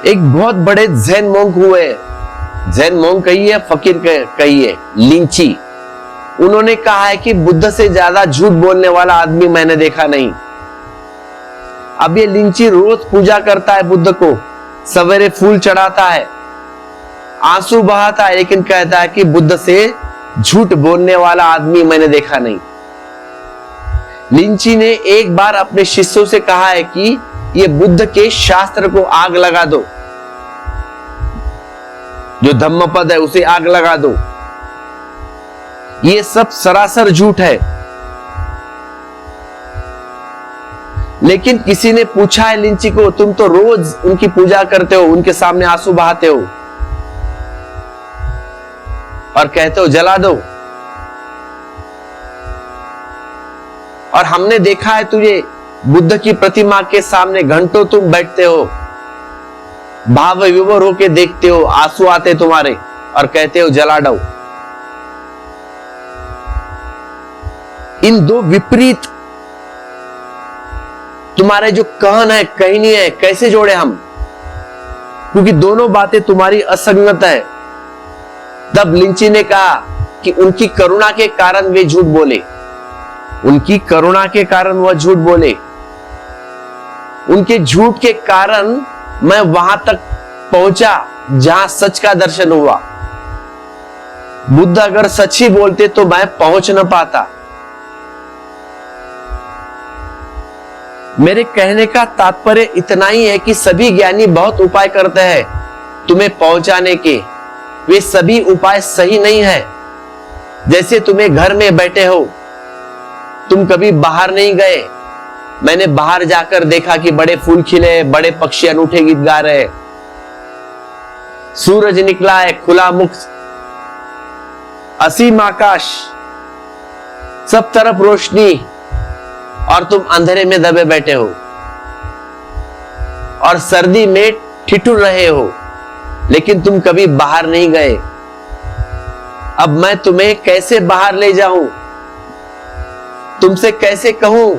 एक बहुत बड़े जैन मोंक हुए, जैन मोंक कहिए फकीर कहिए, लिंची। उन्होंने कहा है कि बुद्ध से ज्यादा झूठ बोलने वाला आदमी मैंने देखा नहीं। अब ये लिंची रोज पूजा करता है बुद्ध को, सवेरे फूल चढ़ाता है, आंसू बहाता है, लेकिन कहता है कि बुद्ध से झूठ बोलने वाला आदमी मैंने देखा नहीं। लिंची ने एक बार अपने शिष्यों से कहा है कि ये बुद्ध के शास्त्र को आग लगा दो, जो धम्मपद है उसे आग लगा दो। ये सब सरासर झूठ है। लेकिन किसी ने पूछा है लिंची को, तुम तो रोज उनकी पूजा करते हो, उनके सामने आंसू बहाते हो और कहते हो जला दो, और हमने देखा है तुझे बुद्ध की प्रतिमा के सामने घंटों तुम बैठते हो, भाव विभोर होके देखते हो, आंसू आते तुम्हारे और कहते हो जला दो। इन दो विपरीत तुम्हारे जो कहन है, कहनी है, कैसे जोड़े हम? क्योंकि दोनों बातें तुम्हारी असंगत है। तब लिंची ने कहा कि उनकी करुणा के कारण वे झूठ बोले, उनकी करुणा के कारण वह झूठ बोले। उनके झूठ के कारण मैं वहां तक पहुंचा जहां सच का दर्शन हुआ। बुद्ध अगर सच ही बोलते तो मैं पहुंच न पाता। मेरे कहने का तात्पर्य इतना ही है कि सभी ज्ञानी बहुत उपाय करते हैं तुम्हें पहुंचाने के, वे सभी उपाय सही नहीं है। जैसे तुम्हें घर में बैठे हो, तुम कभी बाहर नहीं गए। मैंने बाहर जाकर देखा कि बड़े फूल खिले, बड़े पक्षी अनूठे गीत गा रहे, सूरज निकला है, खुला मुक्त, असीम आकाश, सब तरफ रोशनी, और तुम अंधेरे में दबे बैठे हो और सर्दी में ठिठुर रहे हो, लेकिन तुम कभी बाहर नहीं गए। अब मैं तुम्हें कैसे बाहर ले जाऊं? तुमसे कैसे कहूं?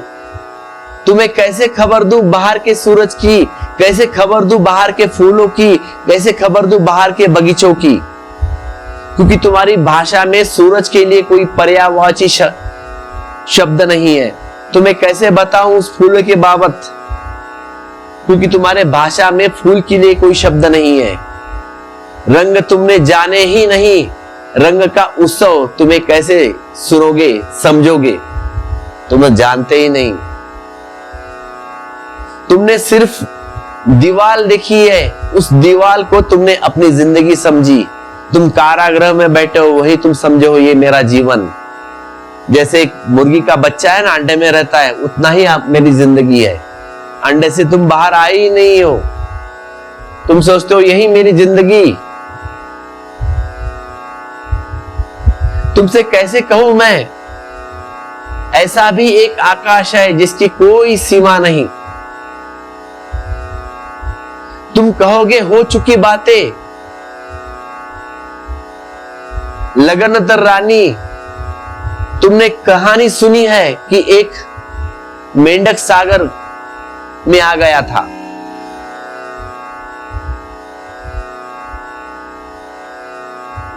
तुम्हें कैसे खबर दूं बाहर के सूरज की? कैसे खबर दूं बाहर के फूलों की? कैसे खबर दूं बाहर के बगीचों की? क्योंकि तुम्हारी भाषा में सूरज के लिए कोई पर्यायवाची शब्द नहीं है। तुम्हें कैसे बताऊं उस फूल के बाबत? क्योंकि तुम्हारे भाषा में फूल के लिए कोई शब्द नहीं है। रंग तुमने जाने ही नहीं, रंग का उत्सव तुम्हें कैसे सुनोगे, समझोगे? तुम्हें जानते ही नहीं। तुमने सिर्फ दीवार देखी है, उस दीवार को तुमने अपनी जिंदगी समझी। तुम कारागृह में बैठे हो, वही तुम समझे हो ये मेरा जीवन। जैसे एक मुर्गी का बच्चा है ना, अंडे में रहता है, उतना ही मेरी जिंदगी है। अंडे से तुम बाहर आए ही नहीं हो, तुम सोचते हो यही मेरी जिंदगी। तुमसे कैसे कहूं मैं? ऐसा भी एक आकाश है जिसकी कोई सीमा नहीं। तुम कहोगे हो चुकी बातें, लगनतर रानी, तुमने कहानी सुनी है कि एक मेंढक सागर में आ गया था।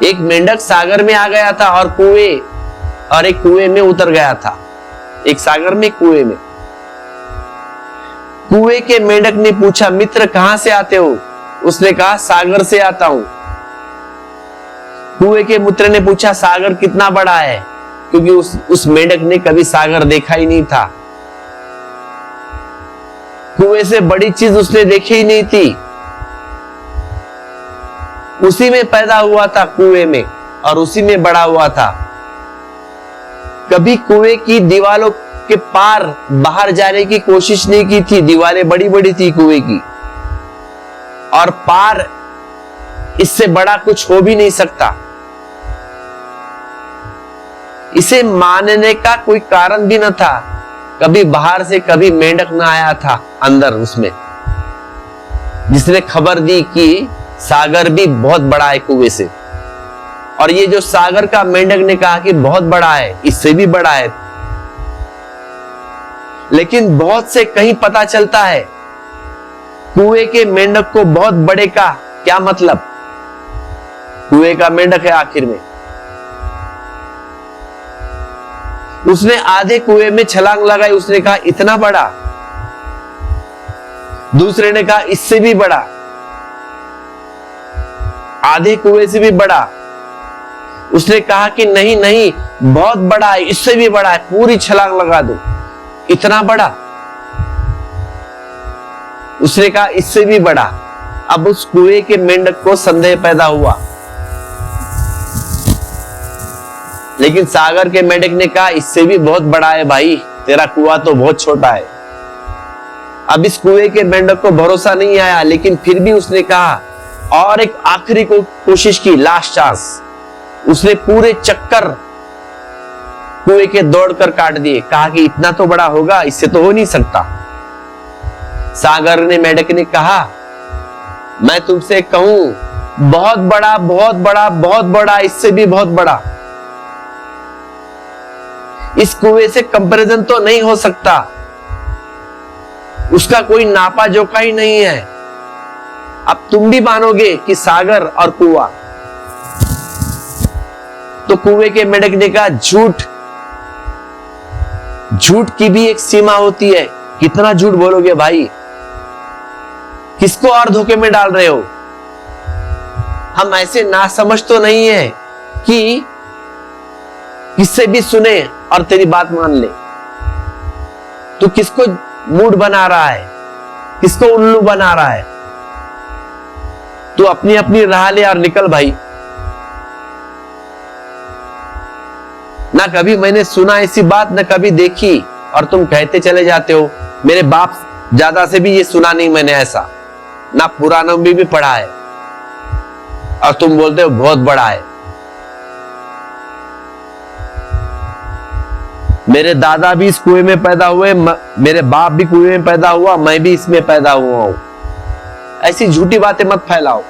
एक मेंढक सागर में आ गया था और एक कुएं में उतर गया था। एक सागर में, कुएं में। कुएं के मेंढक ने पूछा, मित्र कहां से आते हो? उसने कहा सागर से आता हूं। कुएं के मित्र ने पूछा सागर कितना बड़ा है? क्योंकि उस मेंढक ने कभी सागर देखा ही नहीं था। कुएं से बड़ी चीज उसने देखी ही नहीं थी। उसी में पैदा हुआ था कुएं में, और उसी में बड़ा हुआ था। कभी कुएं की दीवारों के पार बाहर जाने की कोशिश नहीं की थी। दीवारें बड़ी बड़ी थी कुएं की, और पार इससे बड़ा कुछ हो भी नहीं सकता। इसे मानने का कोई कारण भी न था। कभी बाहर से कभी मेंढक न आया था अंदर उसमें, जिसने खबर दी कि सागर भी बहुत बड़ा है कुएं से। और ये जो सागर का मेंढक ने कहा कि बहुत बड़ा है, इससे भी बड़ा है। लेकिन बहुत से कहीं पता चलता है कुएं के मेंढक को बहुत बड़े का क्या मतलब? कुएं का मेंढक है आखिर में। उसने आधे कुएं में छलांग लगाई, उसने कहा इतना बड़ा। दूसरे ने कहा इससे भी बड़ा, आधे कुएं से भी बड़ा। उसने कहा कि नहीं नहीं, बहुत बड़ा है, इससे भी बड़ा है, पूरी छलांग लगा दो। इतना बड़ा? उसने कहा इससे भी बड़ा। अब उस कुएं के मेंढक को संदेह पैदा हुआ, लेकिन सागर के मेंढक ने कहा इससे भी बहुत बड़ा है भाई, तेरा कुआं तो बहुत छोटा है। अब इस कुएं के मेंढक को भरोसा नहीं आया, लेकिन फिर भी उसने कहा और एक आखिरी कोशिश की, लास्ट चांस। उसने पूरे चक्कर कुएं के दौड़कर काट दिए। कहा कि इतना तो बड़ा होगा, इससे तो हो नहीं सकता। सागर ने मेंढक ने कहा मैं तुमसे कहूं बहुत बड़ा, बहुत बड़ा, बहुत बड़ा, इससे भी बहुत बड़ा। इस कुएं से कंपैरिजन तो नहीं हो सकता, उसका कोई नापा जोखा ही नहीं है। अब तुम भी मानोगे कि सागर और कुआं। तो कुएं के मेंढक ने कहा झूठ, झूठ की भी एक सीमा होती है। कितना झूठ बोलोगे भाई? किसको और धोखे में डाल रहे हो? हम ऐसे नासमझ तो नहीं है कि किससे भी सुने और तेरी बात मान ले। तू किसको मूड बना रहा है, किसको उल्लू बना रहा है? तू अपनी अपनी राह ले और निकल भाई। ना कभी मैंने सुना ऐसी बात, ना कभी देखी, और तुम कहते चले जाते हो। मेरे बाप ज्यादा से भी ये सुना नहीं मैंने ऐसा, ना पुराणों में भी पढ़ा है, और तुम बोलते हो बहुत बड़ा है। मेरे दादा भी इस कुएं में पैदा हुए, मेरे बाप भी कुएं में पैदा हुआ, मैं भी इसमें पैदा हुआ हूं। ऐसी झूठी बातें मत फैलाओ।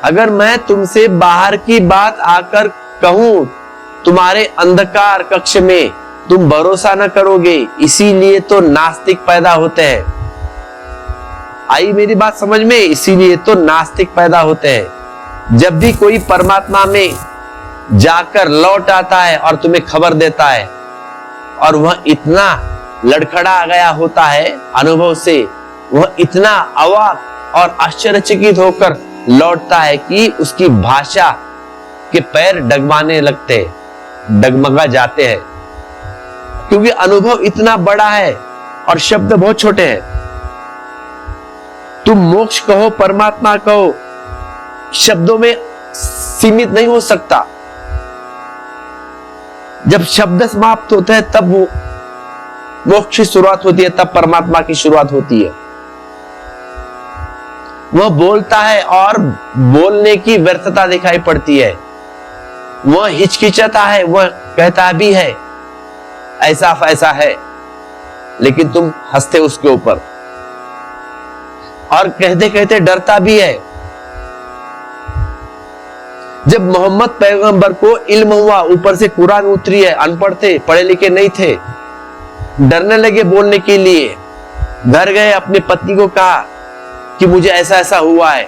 अगर मैं तुमसे बाहर की बात आकर कहूं, तुम्हारे अंधकार कक्ष में तुम भरोसा न करोगे, इसीलिए तो नास्तिक पैदा होते हैं। आई मेरी बात समझ में? इसीलिए तो नास्तिक पैदा होते हैं। जब भी कोई परमात्मा में जाकर लौट आता है और तुम्हें खबर देता है, और वह इतना लड़खड़ा गया होता है अनुभव से, वह इतना अवाक और आश्चर्यचकित होकर लौटता है कि उसकी भाषा के पैर डगमाने लगते, डगमगा जाते हैं, क्योंकि अनुभव इतना बड़ा है और शब्द बहुत छोटे हैं। तुम मोक्ष कहो, परमात्मा कहो, शब्दों में सीमित नहीं हो सकता। जब शब्द समाप्त होते हैं तब वो मोक्ष की शुरुआत होती है, तब परमात्मा की शुरुआत होती है। वह बोलता है और बोलने की व्यर्थता दिखाई पड़ती है। वह हिचकिचाता है, वह कहता भी है ऐसा फैसा है, लेकिन तुम हंसते उसके ऊपर, और कहते कहते डरता भी है। जब मोहम्मद पैगंबर को इल्म हुआ, ऊपर से कुरान उतरी है, अनपढ़ थे, पढ़े लिखे नहीं थे, डरने लगे बोलने के लिए। घर गए, अपनी पत्नी को कहा कि मुझे ऐसा ऐसा हुआ है,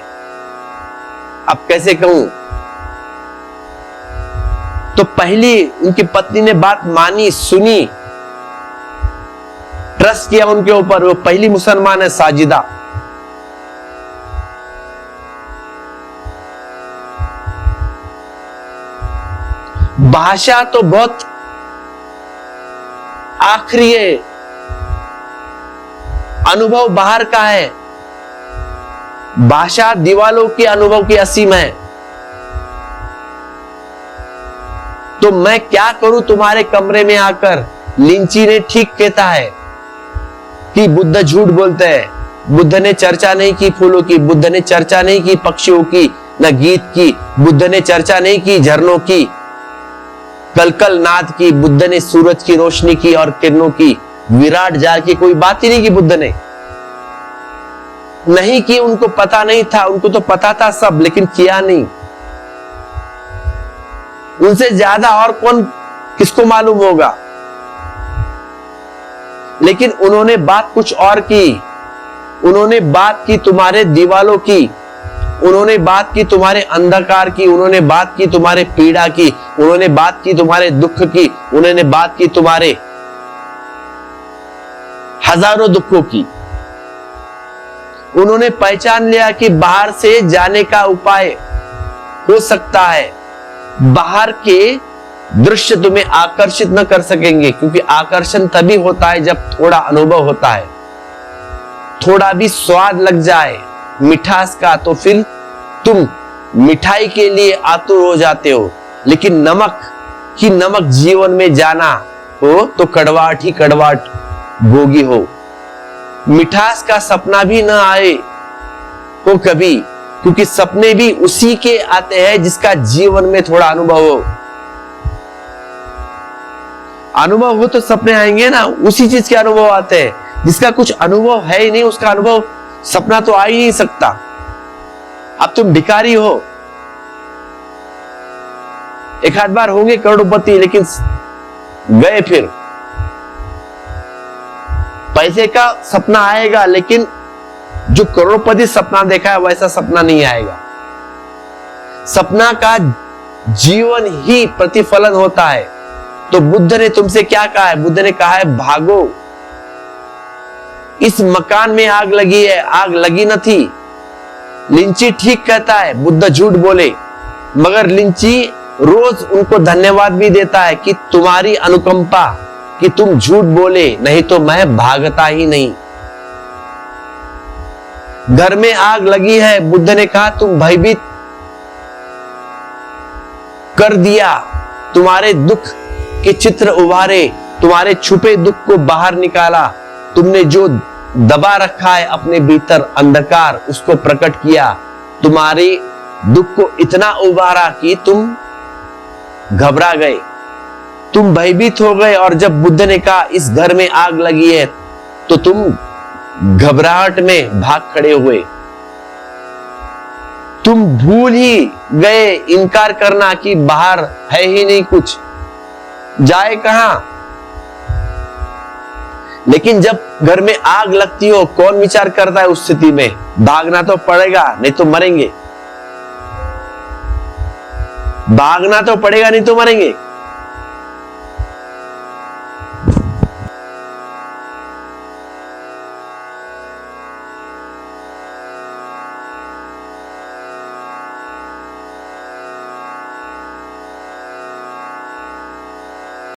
अब कैसे कहूं? तो पहली उनकी पत्नी ने बात मानी, सुनी, ट्रस्ट किया उनके ऊपर। वो पहली मुसलमान है, साजिदा। भाषा तो बहुत आखिरी है, अनुभव बाहर का है। भाषा दीवालों के अनुभव की असीम है। तो मैं क्या करूं तुम्हारे कमरे में आकर? लिंची ने ठीक कहता है कि बुद्ध झूठ बोलते हैं। बुद्ध ने चर्चा नहीं की फूलों की, बुद्ध ने चर्चा नहीं की पक्षियों की, न गीत की। बुद्ध ने चर्चा नहीं की झरनों की, कलकल नाद की। बुद्ध ने सूरज की रोशनी की और किरणों की, विराट जाल की कोई बात ही नहीं की। बुद्ध ने नहीं की, उनको पता नहीं था। उनको तो पता था सब, लेकिन किया नहीं। उनसे ज्यादा और कौन, किसको मालूम होगा? लेकिन उन्होंने बात कुछ और की। उन्होंने बात की तुम्हारे दीवालों की, उन्होंने बात की तुम्हारे अंधकार की, उन्होंने बात की तुम्हारे पीड़ा की, उन्होंने बात की तुम्हारे दुख की, उन्होंने बात की तुम्हारे हजारों दुखों की। उन्होंने पहचान लिया कि बाहर से जाने का उपाय हो सकता है। बाहर के दृश्य तुम्हें आकर्षित न कर सकेंगे, क्योंकि आकर्षण तभी होता है जब थोड़ा अनुभव होता है, थोड़ा भी स्वाद लग जाए मिठास का, तो फिर तुम मिठाई के लिए आतुर हो जाते हो। लेकिन नमक जीवन में जाना हो तो कड़वाहट ही कड़वाहट भोगी हो। मिठास का सपना भी ना आए हो कभी, क्योंकि सपने भी उसी के आते हैं जिसका जीवन में थोड़ा अनुभव हो। अनुभव हो तो सपने आएंगे ना, उसी चीज के अनुभव आते हैं। जिसका कुछ अनुभव है ही नहीं, उसका अनुभव सपना तो आ ही नहीं सकता। अब तुम भिखारी हो, एक आध बार होंगे करोड़पति, लेकिन गए, फिर पैसे का सपना आएगा, लेकिन जो करोड़पति सपना देखा है वैसा सपना नहीं आएगा। सपना का जीवन ही प्रतिफलन होता है। तो बुद्ध ने तुमसे क्या कहा है? बुद्ध ने कहा है भागो, इस मकान में आग लगी है, आग लगी न थी। लिंची ठीक कहता है, बुद्ध झूठ बोले, मगर लिंची रोज उनको धन्यवाद भी देता है कि तुम्हारी अनुकंपा, कि तुम झूठ बोले, नहीं तो मैं भागता ही नहीं। घर में आग लगी है, बुद्ध ने कहा तुम भयभीत कर दिया, तुम्हारे दुख के चित्र उभारे, तुम्हारे छुपे दुख को बाहर निकाला, तुमने जो दबा रखा है अपने भीतर अंधकार, उसको प्रकट किया, तुम्हारे दुख को इतना उभारा कि तुम घबरा गए, तुम भयभीत हो गए। और जब बुद्ध ने कहा इस घर में आग लगी है, तो तुम घबराहट में भाग खड़े हुए। तुम भूल ही गए इनकार करना कि बाहर है ही नहीं कुछ, जाए कहां। लेकिन जब घर में आग लगती हो, कौन विचार करता है उस स्थिति में? भागना तो पड़ेगा, नहीं तो मरेंगे। भागना तो पड़ेगा, नहीं तो मरेंगे।